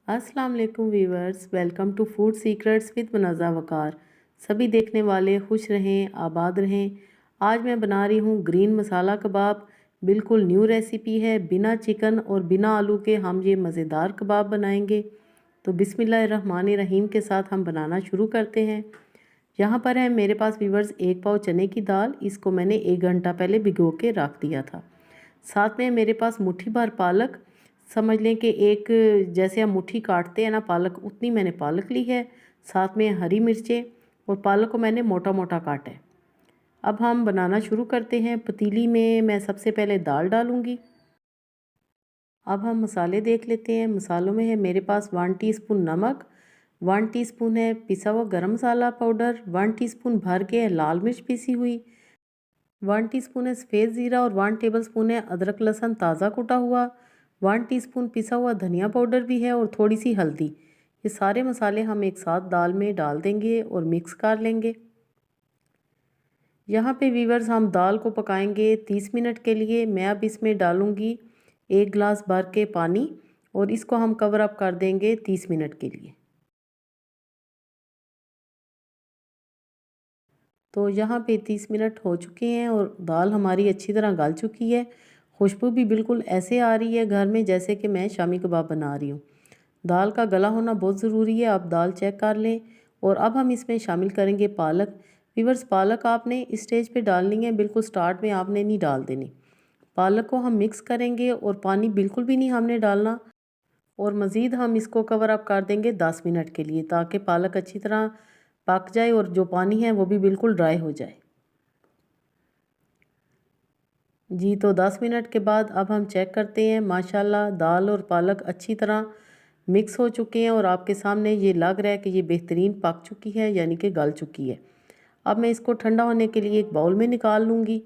अस्सलाम वालेकुम viewers, welcome to food secrets with Munazza Waqar. सभी देखने वाले खुश रहें, आबाद रहें। आज मैं बना रही हूँ ग्रीन मसाला कबाब। बिल्कुल न्यू रेसिपी है। बिना चिकन और बिना आलू के हम ये मज़ेदार कबाब बनाएंगे। तो बिस्मिल्लाहिर्रहमानिर्रहीम के साथ हम बनाना शुरू करते हैं। यहाँ पर है मेरे पास वीवर्स 1 पाव चने की दाल। इसको मैंने 1 घंटा पहले भिगो के रख दिया था। साथ में मेरे पास मुट्ठी भर पालक, समझ लें कि एक जैसे हम मुट्ठी काटते हैं ना पालक, उतनी मैंने पालक ली है। साथ में हरी मिर्चें और पालक को मैंने मोटा मोटा काटा है। अब हम बनाना शुरू करते हैं। पतीली में मैं सबसे पहले दाल डालूंगी। अब हम मसाले देख लेते हैं। मसालों में है मेरे पास 1 टीस्पून नमक, 1 टीस्पून है पिसा हुआ गरम मसाला पाउडर, 1 टीस्पून भर के है लाल मिर्च पिसी हुई, 1 टीस्पून है सफ़ेद ज़ीरा और 1 टेबलस्पून है अदरक लहसुन ताज़ा कुटा हुआ, 1 टीस्पून पिसा हुआ धनिया पाउडर भी है और थोड़ी सी हल्दी। ये सारे मसाले हम एक साथ दाल में डाल देंगे और मिक्स कर लेंगे। यहाँ पे वीवर्स हम दाल को पकाएंगे 30 मिनट के लिए। मैं अब इसमें डालूँगी 1 गिलास भर के पानी और इसको हम कवर अप कर देंगे 30 मिनट के लिए। तो यहाँ पे 30 मिनट हो चुके हैं और दाल हमारी अच्छी तरह गल चुकी है। खुशबू भी बिल्कुल ऐसे आ रही है घर में जैसे कि मैं शामी कबाब बना रही हूँ। दाल का गला होना बहुत ज़रूरी है। आप दाल चेक कर लें। और अब हम इसमें शामिल करेंगे पालक। वीवर्स, पालक आपने इस स्टेज पे डालनी है, बिल्कुल स्टार्ट में आपने नहीं डाल देनी। पालक को हम मिक्स करेंगे और पानी बिल्कुल भी नहीं हमने डालना। और मज़ीद हम इसको कवर अप कर देंगे 10 मिनट के लिए, ताकि पालक अच्छी तरह पक जाए और जो पानी है वो भी बिल्कुल ड्राई हो जाए। जी, तो 10 मिनट के बाद अब हम चेक करते हैं। माशाल्लाह दाल और पालक अच्छी तरह मिक्स हो चुके हैं और आपके सामने ये लग रहा है कि ये बेहतरीन पक चुकी है, यानी कि गल चुकी है। अब मैं इसको ठंडा होने के लिए एक बाउल में निकाल लूँगी।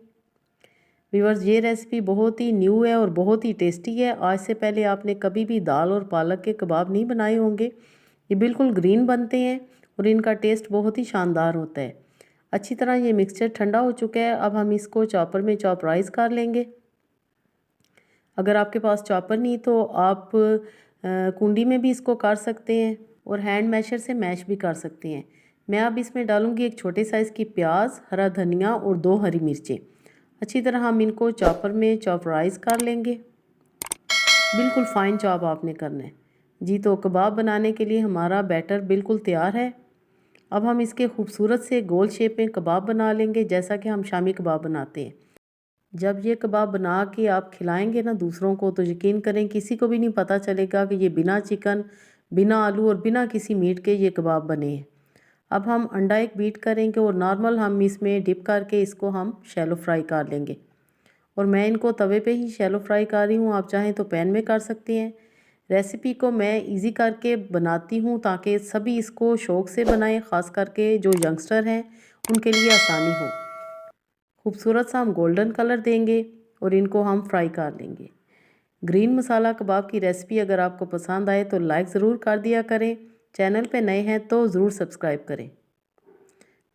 व्यूअर्स, ये रेसिपी बहुत ही न्यू है और बहुत ही टेस्टी है। आज से पहले आपने कभी भी दाल और पालक के कबाब नहीं बनाए होंगे। ये बिल्कुल ग्रीन बनते हैं और इनका टेस्ट बहुत ही शानदार होता है। अच्छी तरह ये मिक्सचर ठंडा हो चुका है। अब हम इसको चॉपर में चॉप राइस कर लेंगे। अगर आपके पास चॉपर नहीं तो आप कुंडी में भी इसको कर सकते हैं और हैंड मैशर से मैश भी कर सकते हैं। मैं अब इसमें डालूंगी एक छोटे साइज़ की प्याज, हरा धनिया और 2 हरी मिर्चें। अच्छी तरह हम इनको चॉपर में चॉप राइस कर लेंगे। बिल्कुल फ़ाइन चॉप आपने करना है। जी, तो कबाब बनाने के लिए हमारा बैटर बिल्कुल तैयार है। अब हम इसके खूबसूरत से गोल शेप में कबाब बना लेंगे, जैसा कि हम शामी कबाब बनाते हैं। जब ये कबाब बना के आप खिलाएंगे ना दूसरों को, तो यकीन करें किसी को भी नहीं पता चलेगा कि ये बिना चिकन, बिना आलू और बिना किसी मीट के ये कबाब बने हैं। अब हम अंडा एक बीट करेंगे और नॉर्मल हम इसमें डिप करके इसको हम शैलो फ्राई कर लेंगे। और मैं इनको तवे पे ही शैलो फ्राई कर रही हूँ, आप चाहें तो पैन में कर सकते हैं। रेसिपी को मैं इजी करके बनाती हूँ ताकि सभी इसको शौक़ से बनाएं, ख़ास करके जो यंगस्टर हैं उनके लिए आसानी हो। खूबसूरत सा हम गोल्डन कलर देंगे और इनको हम फ्राई कर लेंगे। ग्रीन मसाला कबाब की रेसिपी अगर आपको पसंद आए तो लाइक ज़रूर कर दिया करें। चैनल पे नए हैं तो ज़रूर सब्सक्राइब करें।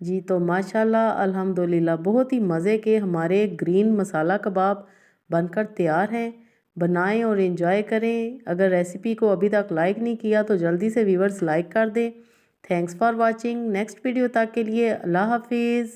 जी, तो माशाल्लाह अल्हम्दुलिल्लाह बहुत ही मज़े के हमारे ग्रीन मसाला कबाब बनकर तैयार हैं। बनाएं और एंजॉय करें। अगर रेसिपी को अभी तक लाइक नहीं किया तो जल्दी से व्यूअर्स लाइक कर दें। Thanks for watching. Next video तक के लिए अल्लाह हाफिज़।